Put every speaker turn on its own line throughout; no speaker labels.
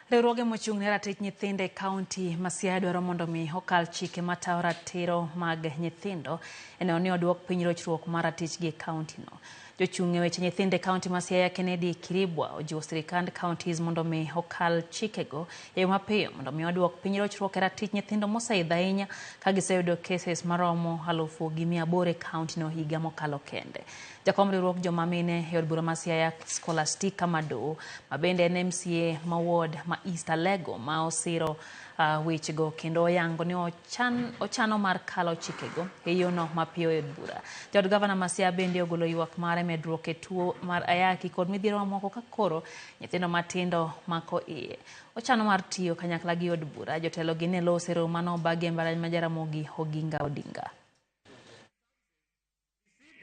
Riwruoge mochung' ne ratich nyithindo e kaunti ma Siaya dwaro mondo mi okal chike matayo ratiro mag nyithindo eno ni oduok piny rochruok mar ratich gi e kaunti no. Jochung' e weche nyithindo e kaunti ma Siaya Kennedy Kiribwa ojiwo sirikand counties mondo mi okal chikego e yo mapiyo mondo mi oduok piny rochruok e ratich nyithindo moseidho ahinya ka giseyudo cases maromo 1,800 e kaunti no higa mokalo kende. Jakom riwruok joma mine e od bura ma Siaya Scholastica Mado ma bende en MCA ma ward ma East Alego ma osiro wechego kendo oyango ni ochano mar kalo chikego e yono mapiyo e od bura. Jaod gavana ma Siaya bende ogolo ywak mare medruok e tuo mar ayaki kod midhiero mamoko ka koro nyithindo matindo mako iye. Ochano mar tiyo kanyakla gi od bura. Jotelo gi ne lose romo mano obagi e mbalariany ma Ramogi Oginga Odinga.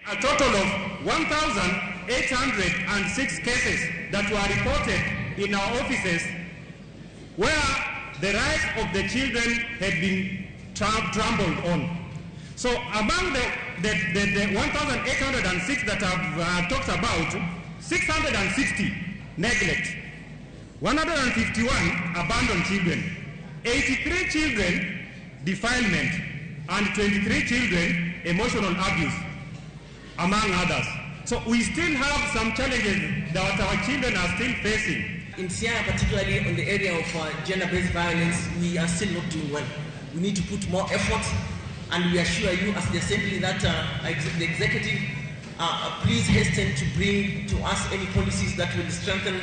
A total of 1,806 cases that were reported in our offices where the rights of the children had been trampled on. So among the 1,806 that I've talked about, 660 neglect, 151 abandoned children, 83 children defilement, and 23 children emotional abuse, among others. So we still have some challenges that our children are still facing.
In Siaya, particularly on the area of gender-based violence, we are still not doing well. We need to put more effort, and we assure you as the Assembly that the Executive please hasten to bring to us any policies that will strengthen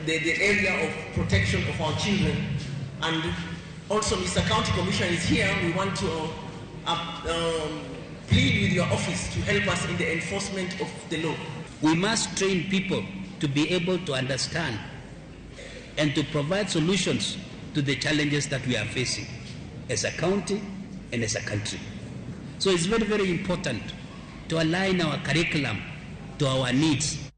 the area of protection of our children. And also, Mr. County Commissioner is here. We want to plead with your office to help us in the enforcement of the law.
We must train people to be able to understand and to provide solutions to the challenges that we are facing as a county and as a country. So it's very, very important to align our curriculum to our needs.